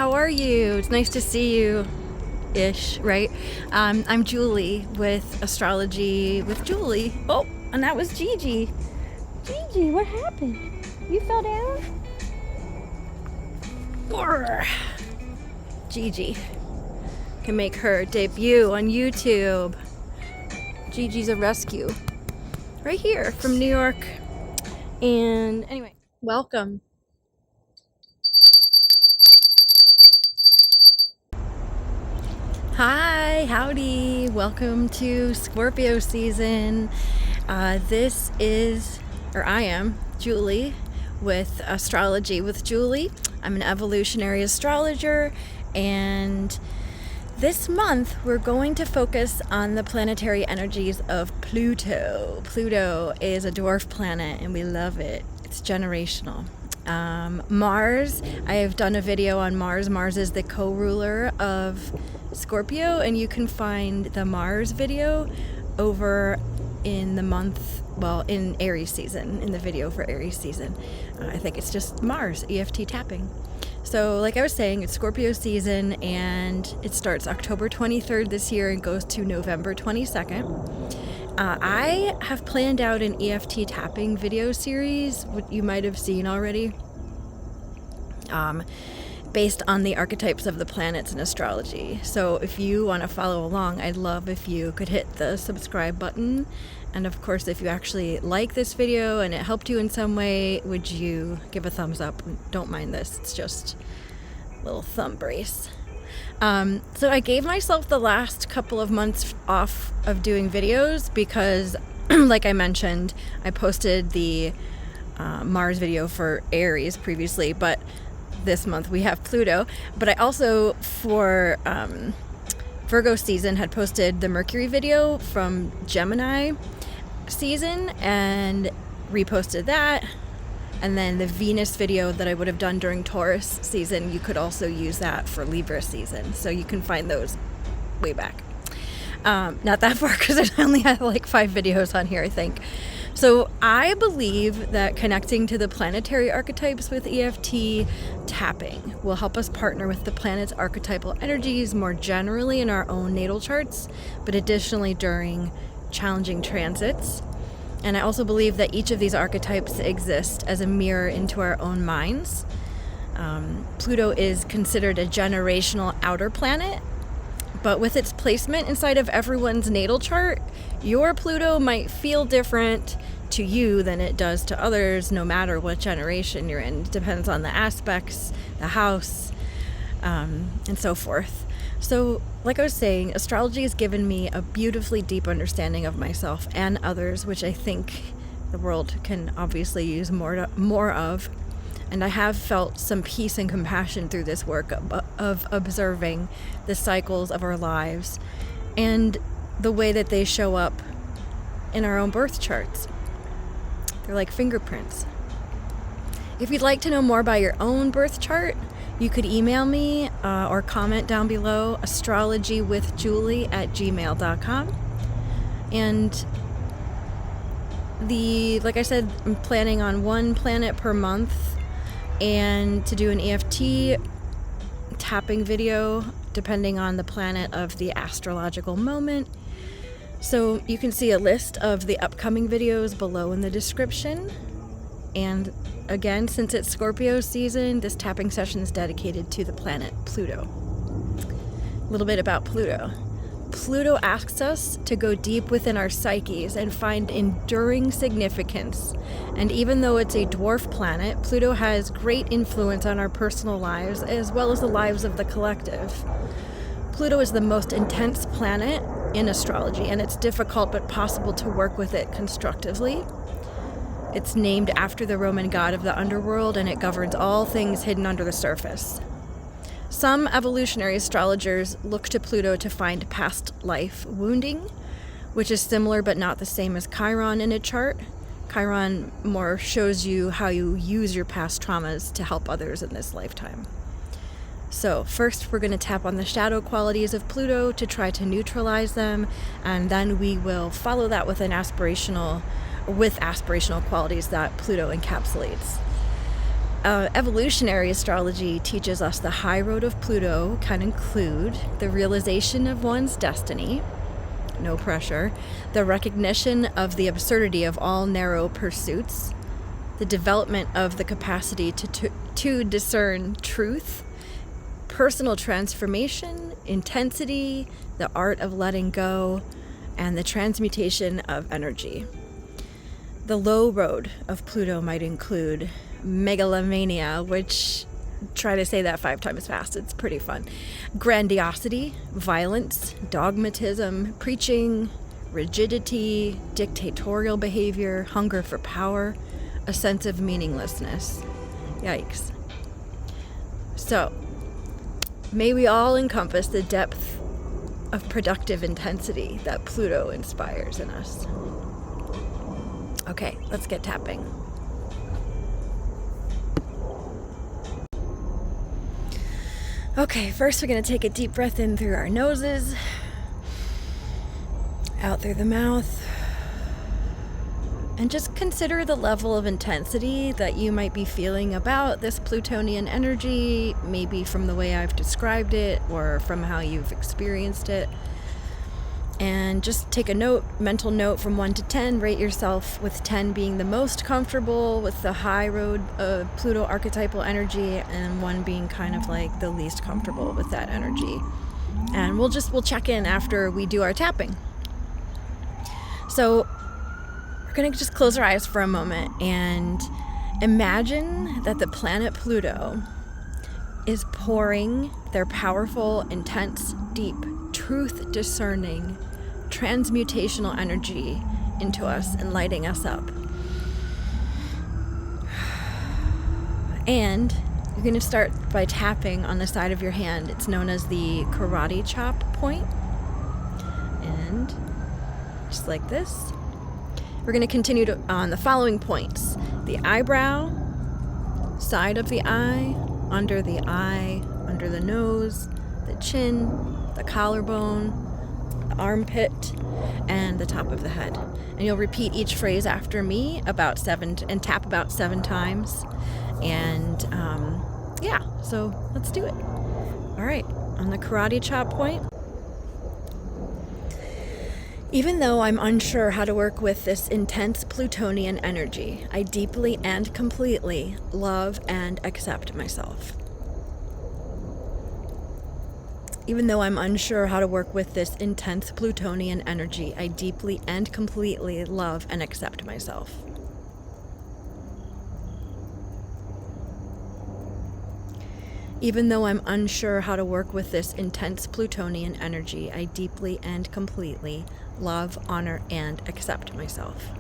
how are you? It's nice to see you-ish, right? I'm Julie with Astrology with Julie. Oh, and that was Gigi. Gigi, what happened? You fell down? Urgh. Gigi can make her debut on YouTube. Gigi's a rescue. Right here from New York. And anyway, welcome. Hi, howdy, welcome to Scorpio season. I am Julie with Astrology with Julie. I'm an evolutionary astrologer, and this month we're going to focus on the planetary energies of Pluto. Pluto is a dwarf planet and we love it. It's generational. Mars, I have done a video on Mars. Mars is the co-ruler of Scorpio, and you can find the Mars video over in the month, in Aries season, in the video for Aries season. I think it's just Mars, EFT tapping. So like I was saying, it's Scorpio season and it starts October 23rd this year and goes to November 22nd. I have planned out an EFT tapping video series, what you might have seen already, based on the archetypes of the planets in astrology. So if you want to follow along, I'd love if you could hit the subscribe button. And of course, if you actually like this video and it helped you in some way, would you give a thumbs up? Don't mind this, it's just a little thumb brace. So I gave myself the last couple of months off of doing videos because, like I mentioned, I posted the Mars video for Aries previously, but this month we have Pluto. But I also, for Virgo season, had posted the Mercury video from Gemini season and reposted that. And then the Venus video that I would have done during Taurus season, you could also use that for Libra season. So you can find those way back. Not that far, because I only have like 5 videos on here, I think. So I believe that connecting to the planetary archetypes with EFT tapping will help us partner with the planet's archetypal energies more generally in our own natal charts, but additionally during challenging transits. And I also believe that each of these archetypes exist as a mirror into our own minds. Pluto is considered a generational outer planet, but with its placement inside of everyone's natal chart, your Pluto might feel different to you than it does to others, no matter what generation you're in. It depends on the aspects, the house, and so forth. So, like I was saying, astrology has given me a beautifully deep understanding of myself and others, which I think the world can obviously use more of. And I have felt some peace and compassion through this work of observing the cycles of our lives and the way that they show up in our own birth charts. They're like fingerprints. If you'd like to know more about your own birth chart, you could email me or comment down below, astrologywithjulie@gmail.com. And like I said, I'm planning on one planet per month and to do an EFT tapping video depending on the planet of the astrological moment. So you can see a list of the upcoming videos below in the description. And again, since it's Scorpio season, this tapping session is dedicated to the planet Pluto. A little bit about Pluto. Pluto asks us to go deep within our psyches and find enduring significance. And even though it's a dwarf planet, Pluto has great influence on our personal lives as well as the lives of the collective. Pluto is the most intense planet in astrology, and it's difficult but possible to work with it constructively. It's named after the Roman god of the underworld, and it governs all things hidden under the surface. Some evolutionary astrologers look to Pluto to find past life wounding, which is similar but not the same as Chiron in a chart. Chiron more shows you how you use your past traumas to help others in this lifetime. So first we're going to tap on the shadow qualities of Pluto to try to neutralize them, and then we will follow that with aspirational qualities that Pluto encapsulates. Evolutionary astrology teaches us the high road of Pluto can include the realization of one's destiny, no pressure, the recognition of the absurdity of all narrow pursuits, the development of the capacity to discern truth, personal transformation, intensity, the art of letting go, and the transmutation of energy. The low road of Pluto might include megalomania, which, try to say that 5 times fast, it's pretty fun. Grandiosity, violence, dogmatism, preaching, rigidity, dictatorial behavior, hunger for power, a sense of meaninglessness. Yikes. So, may we all encompass the depth of productive intensity that Pluto inspires in us. Okay, let's get tapping. Okay, first we're going to take a deep breath in through our noses, out through the mouth, and just consider the level of intensity that you might be feeling about this Plutonian energy, maybe from the way I've described it or from how you've experienced it. And just take a mental note from 1 to 10, rate yourself, with 10 being the most comfortable with the high road of Pluto archetypal energy, and 1 being kind of like the least comfortable with that energy. And we'll check in after we do our tapping. So we're going to just close our eyes for a moment and imagine that the planet Pluto is pouring their powerful, intense, deep, truth-discerning, transmutational energy into us and lighting us up. And you're going to start by tapping on the side of your hand. It's known as the karate chop point. And just like this. We're going to continue on the following points: the eyebrow, side of the eye, under the nose, the chin, the collarbone, the armpit, and the top of the head. And you'll repeat each phrase after me about 7 and tap about 7 times. And so let's do it. All right, on the karate chop point. Even though I'm unsure how to work with this intense Plutonian energy, I deeply and completely love and accept myself. Even though I'm unsure how to work with this intense Plutonian energy, I deeply and completely love and accept myself. Even though I'm unsure how to work with this intense Plutonian energy, I deeply and completely love, honor, and accept myself.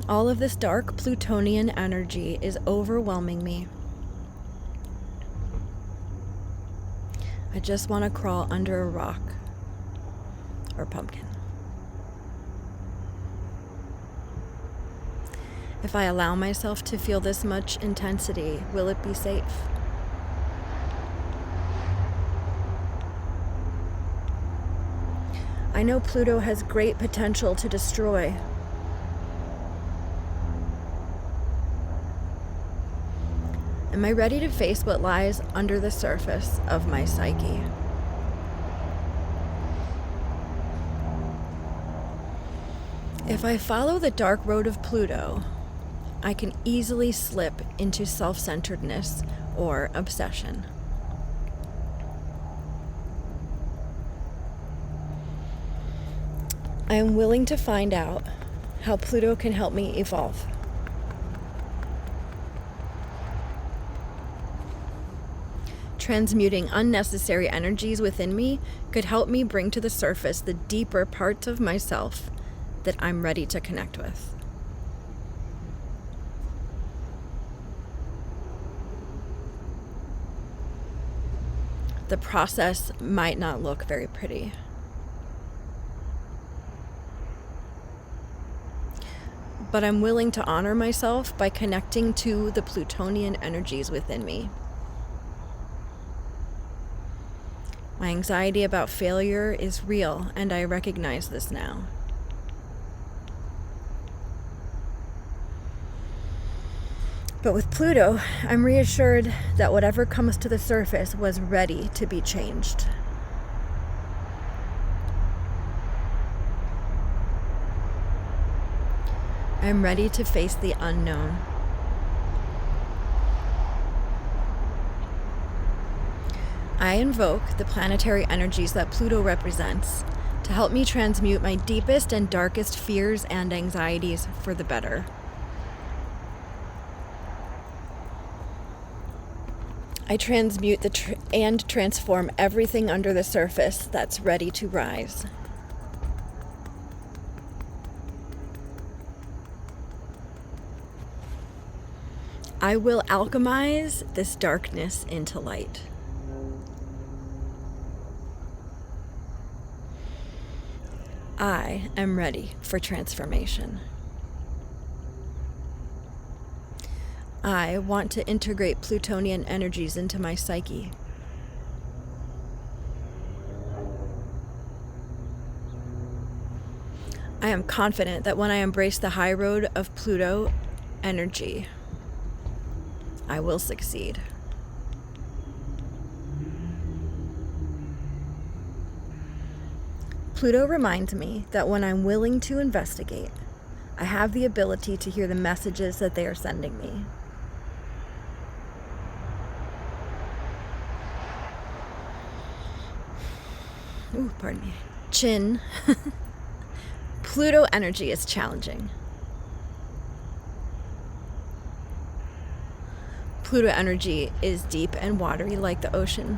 All of this dark Plutonian energy is overwhelming me. I just want to crawl under a rock or pumpkin. If I allow myself to feel this much intensity, will it be safe? I know Pluto has great potential to destroy. Am I ready to face what lies under the surface of my psyche? If I follow the dark road of Pluto, I can easily slip into self-centeredness or obsession. I am willing to find out how Pluto can help me evolve. Transmuting unnecessary energies within me could help me bring to the surface the deeper parts of myself that I'm ready to connect with. The process might not look very pretty. But I'm willing to honor myself by connecting to the Plutonian energies within me. My anxiety about failure is real, and I recognize this now. But with Pluto, I'm reassured that whatever comes to the surface was ready to be changed. I'm ready to face the unknown. I invoke the planetary energies that Pluto represents to help me transmute my deepest and darkest fears and anxieties for the better. I transmute and transform everything under the surface that's ready to rise. I will alchemize this darkness into light. I am ready for transformation. I want to integrate Plutonian energies into my psyche. I am confident that when I embrace the high road of Pluto energy, I will succeed. Pluto reminds me that when I'm willing to investigate, I have the ability to hear the messages that they are sending me. Ooh, pardon me. Chin. Pluto energy is challenging. Pluto energy is deep and watery like the ocean.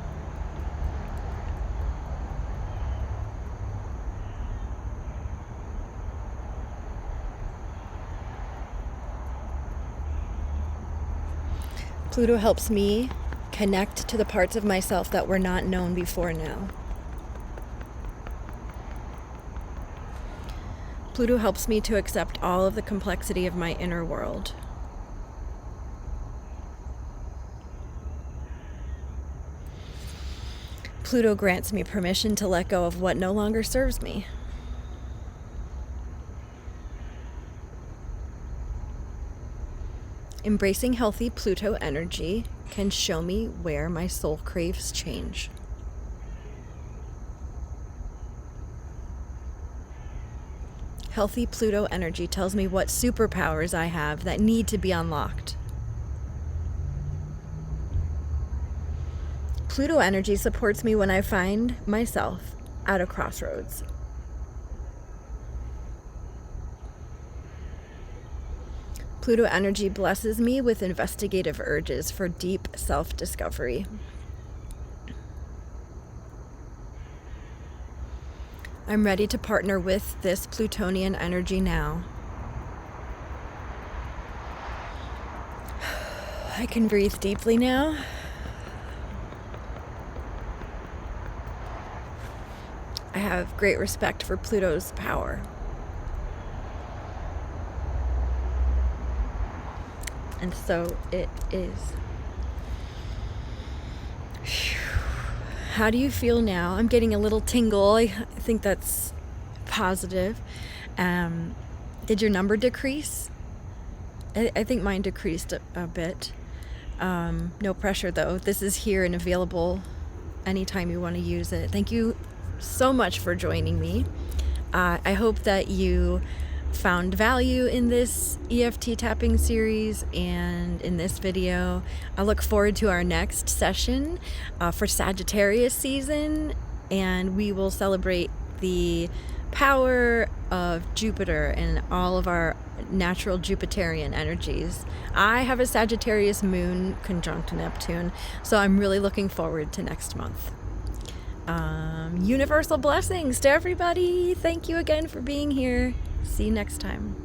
Pluto helps me connect to the parts of myself that were not known before now. Pluto helps me to accept all of the complexity of my inner world. Pluto grants me permission to let go of what no longer serves me. Embracing healthy Pluto energy can show me where my soul craves change. Healthy Pluto energy tells me what superpowers I have that need to be unlocked. Pluto energy supports me when I find myself at a crossroads. Pluto energy blesses me with investigative urges for deep self-discovery. I'm ready to partner with this Plutonian energy now. I can breathe deeply now. I have great respect for Pluto's power. And so it is. How do you feel now? I'm getting a little tingle. I think that's positive. Did your number decrease? I think mine decreased a bit. No pressure though. This is here and available anytime you want to use it. Thank you so much for joining me. I hope that you found value in this EFT tapping series and in this video. I look forward to our next session for Sagittarius season, and we will celebrate the power of Jupiter and all of our natural Jupiterian energies. I have a Sagittarius moon conjunct Neptune, so I'm really looking forward to next month. Universal blessings to everybody. Thank you again for being here. See you next time.